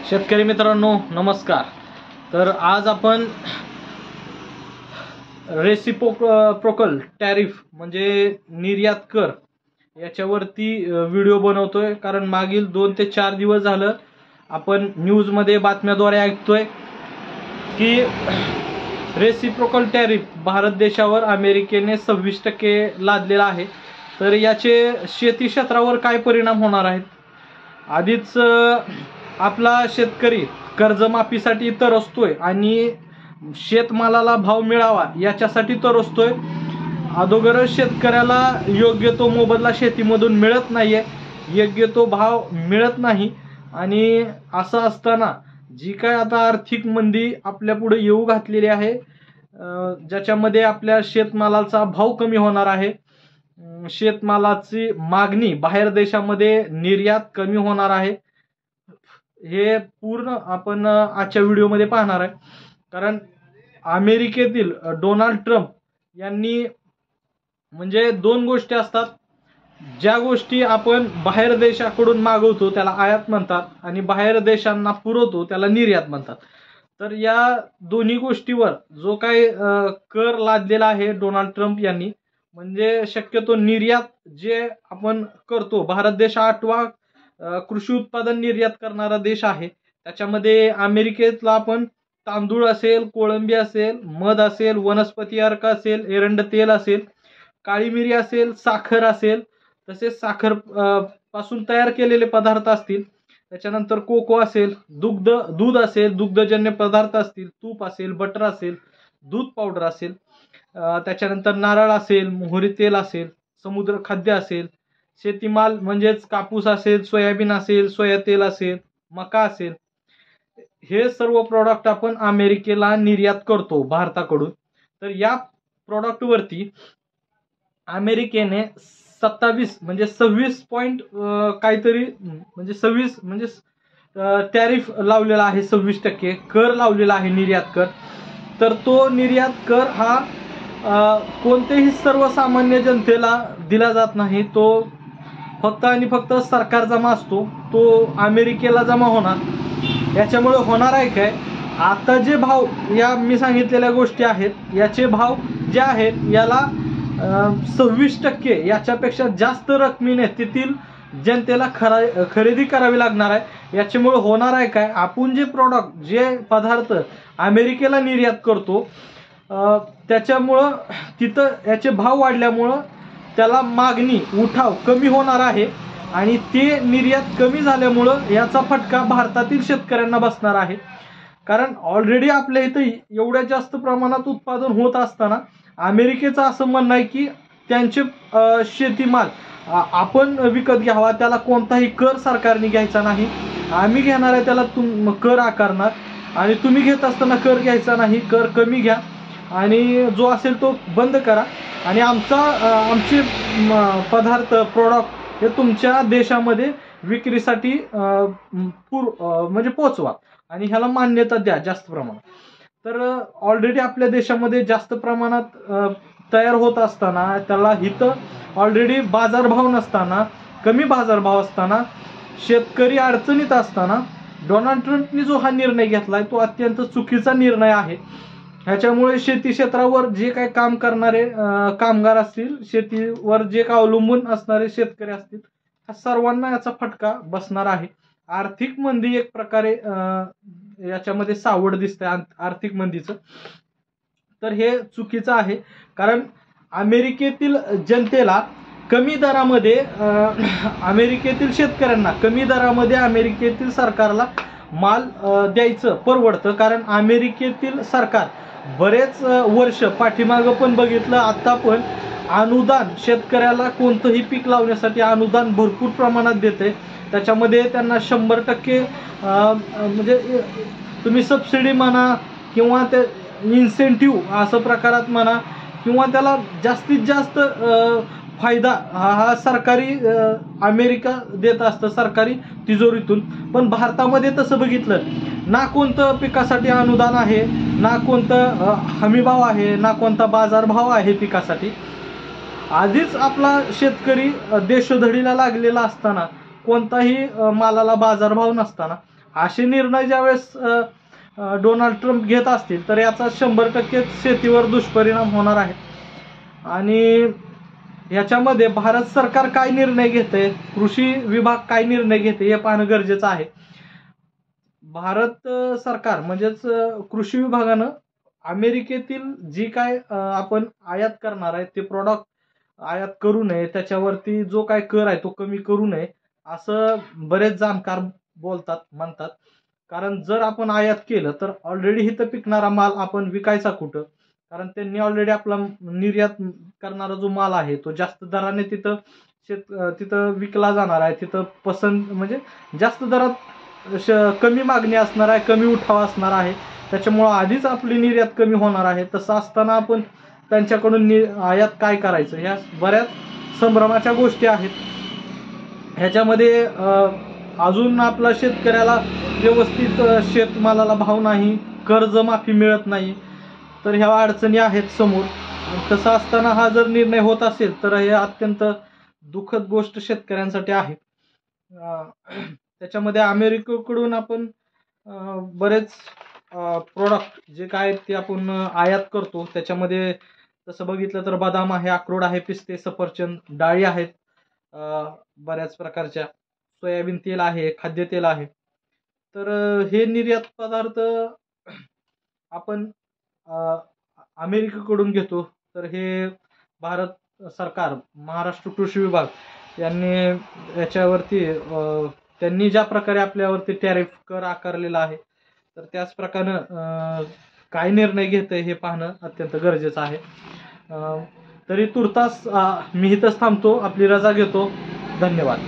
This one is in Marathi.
शेतकरी मित्रांनो नमस्कार। तर आज आपण रेसिप्रोकल टॅरिफ म्हणजे निर्यात कर याच्यावरती व्हिडिओ बनवतोय, कारण मागील 2 ते 4 दिवस झालं आपण न्यूजमध्ये बातम्याद्वारे ऐकतोय की रेसिप्रोकल टॅरिफ भारत देशावर अमेरिकेने 26% लादलेला आहे। तर याचे शेती क्षेत्रावर काय परिणाम होणार आहेत? आधीच आपला शेतकरी कर्जमाफीसाठी तरसतोय आणि शेतमालाला भाव मिळावा याच्यासाठी तरसतोय। अगोदरच शेतकऱ्याला योग्य तो मोबदला शेतीमधून मिळत नाहीये, योग्य तो भाव मिळत नाही। आणि असं असताना जी काय आता आर्थिक मंदी आपल्या पुढे येऊ घातलेली आहे, ज्याच्यामध्ये आपल्या शेतमालाचा भाव कमी होणार आहे, शेतमालाची मागणी बाहेर देशामध्ये निर्यात कमी होणार आहे, हे पूर्ण आपण आजच्या व्हिडिओमध्ये पाहणार आहे। कारण अमेरिकेतील डोनाल्ड ट्रम्प यांनी म्हणजे 2 गोष्टी असतात, ज्या गोष्टी आपण बाहेर देशाकडून मागवतो त्याला आयात म्हणतात आणि बाहेर देशांना पुरवतो त्याला निर्यात म्हणतात। तर या दोन्ही गोष्टीवर जो काही कर लादलेला आहे डोनाल्ड ट्रम्प यांनी, म्हणजे शक्यतो निर्यात जे आपण करतो, भारत देश 8वा कृषी उत्पादन निर्यात करणारा देश आहे। त्याच्यामध्ये अमेरिकेतला आपण तांदूळ असेल, कोळंबी असेल, मध असेल, वनस्पती अर्क असेल, एरंड तेल असेल, काळी मिरी असेल, साखर असेल, तसेच साखर पासून तयार केलेले पदार्थ असतील, त्याच्यानंतर कोको असेल, दूध असेल, दुग्धजन्य पदार्थ असतील, तूप असेल, बटर असेल, दूध पावडर असेल, त्याच्यानंतर नारळ असेल, मोहरी तेल असेल, समुद्र खाद्य असेल, शेतीमाल म्हणजेच कापूस असेल, सोयाबीन असेल, सोया तेल असेल, मका असेल, हे सर्व प्रोडक्ट आपण अमेरिकेला निर्यात करतो भारताकडून। तर या प्रोडक्टवरती अमेरिकेने 27 म्हणजे 26 पॉइंट काहीतरी म्हणजे 26 म्हणजे टॅरिफ लावलेला आहे, 26% कर लावलेला आहे निर्यात कर। तर तो निर्यात कर हा कोणत्याही सर्वसामान्य जनतेला दिला जात नाही, तो फक्त आणि फक्त सरकार जमा असतो, तो अमेरिकेला जमा होणार। याच्यामुळे होणार आहे काय, आता जे भाव या मी सांगितलेल्या गोष्टी आहेत याचे भाव जे आहेत याला 26% याच्यापेक्षा जास्त रकमेने तेथील जनतेला खरेदी करावी लागणार आहे। याच्यामुळे होणार आहे काय, आपण जे प्रोडक्ट जे पदार्थ अमेरिकेला निर्यात करतो त्याच्यामुळं तिथं याचे भाव वाढल्यामुळं त्याला मागणी उठाव कमी होणार आहे आणि ते निर्यात कमी झाल्यामुळं याचा फटका भारतातील शेतकऱ्यांना बसणार आहे। कारण ऑलरेडी आपल्या इथं एवढ्या जास्त प्रमाणात उत्पादन होत असताना अमेरिकेचं असं म्हणणं आहे की त्यांचे शेतीमाल आपण विकत घ्यावा, त्याला कोणताही कर सरकारने घ्यायचा नाही, आम्ही घेणार आहे त्याला कर आकारणार आणि तुम्ही घेत असताना कर घ्यायचा नाही, कर कमी घ्या आणि जो असेल तो बंद करा आणि आमचे पदार्थ प्रोडक्ट हे तुमच्या देशामध्ये विक्रीसाठी म्हणजे पोचवा आणि ह्याला मान्यता द्या जास्त प्रमाणात। तर ऑलरेडी आपल्या देशामध्ये जास्त प्रमाणात तयार होत असताना त्याला इथं ऑलरेडी बाजारभाव नसताना, कमी बाजारभाव असताना, शेतकरी अडचणीत असताना डोनाल्ड ट्रम्पनी जो हा निर्णय घेतलाय तो अत्यंत चुकीचा निर्णय आहे। ह्याच्यामुळे शेती क्षेत्रावर जे काही काम करणारे कामगार असतील, शेतीवर जे काही अवलंबून असणारे शेतकरी असतील, ह्या सर्वांना याचा फटका बसणार आहे। आर्थिक मंदी एक प्रकारे याच्यामध्ये सावड दिसते आर्थिक मंदीचं। तर हे चुकीचं आहे, कारण अमेरिकेतील जनतेला कमी दरामध्ये अमेरिकेतील शेतकऱ्यांना कमी दरामध्ये अमेरिकेतील सरकारला माल द्यायचं परवडतं। कारण अमेरिकेतील सरकार बरेच वर्ष पाठीमागं पण बघितलं, आता पण अनुदान शेतकऱ्याला कोणतंही पीक लावण्यासाठी अनुदान भरपूर प्रमाणात देते। त्याच्यामध्ये त्यांना 100% म्हणजे तुम्ही सबसिडी म्हणा किंवा ते इन्सेंटिव्ह असं प्रकारात म्हणा किंवा त्याला जास्तीत जास्त फायदा हा सरकारी अमेरिका देत असतं सरकारी तिजोरीतून। पण भारतामध्ये तसं बघितलं ना, कोणतं पिकासाठी अनुदान आहे, ना कोणतं हमीभाव आहे, ना कोणता बाजारभाव आहे पिकासाठी। आधीच आपला शेतकरी देशोधडीला लागलेला असताना, कोणताही मालाला बाजारभाव नसताना असे निर्णय ज्यावेळेस डोनाल्ड ट्रम्प घेत असतील तर याचा 100% शेतीवर दुष्परिणाम होणार आहे. आणि याच्यामध्ये भारत सरकार काय निर्णय घेते, कृषी विभाग काय निर्णय घेते हे पाहणं गरजेचं आहे. भारत सरकार म्हणजेच कृषी विभागानं अमेरिकेतील जी काय आपण आयात करणार आहे ते प्रॉडक्ट आयात करू नये, त्याच्यावरती जो काय कर आहे तो कमी करू नये असं बरेच जाणकार म्हणतात. कारण जर आपण आयात केलं तर ऑलरेडी इथं पिकणारा माल आपण विकायचा कुठं, कारण त्यांनी ऑलरेडी आपला निर्यात करणारा जो माल आहे तो जास्त दराने तिथं विकला जाणार आहे. तिथं पसंत म्हणजे जास्त दरात कमी मागणी असणार आहे, कमी उठाव असणार आहे. त्याच्यामुळं आधीच आपली निर्यात कमी होणार आहे. तसं असताना आपण त्यांच्याकडून आयात काय करायचं, ह्या बऱ्याच संभ्रमाच्या गोष्टी आहेत. ह्याच्यामध्ये अजून आपला शेतकऱ्याला व्यवस्थित शेतमालाला भाव नाही, कर्जमाफी मिळत नाही, तर ह्या अडचणी आहेत समोर. तसं असताना हा जर निर्णय होत असेल तर हे अत्यंत दुःखद गोष्ट शेतकऱ्यांसाठी आहे. त्याच्यामध्ये अमेरिकेकडून आपण बरेच प्रोडक्ट जे काय ते आपण आयात करतो. त्याच्यामध्ये तसं बघितलं तर बदाम आहे, अक्रोड आहे, पिस्ते, सफरचंद, डाळी आहेत बऱ्याच प्रकारच्या, सोयाबीन तेल आहे, खाद्यतेल आहे. तर हे निर्यात पदार्थ आपण अमेरिकेकडून घेतो. तर हे भारत सरकार, महाराष्ट्र कृषी विभाग यांनी याच्यावरती त्यांनी ज्या प्रकारे आपल्यावरती टॅरिफ कर आकारलेला आहे तर त्याच प्रकारे काय निर्णय घेतंय हे पाहणं अत्यंत गरजेचं आहे. तरी तुर्तास मी इथंच थांबतो, आपली रजा घेतो. धन्यवाद.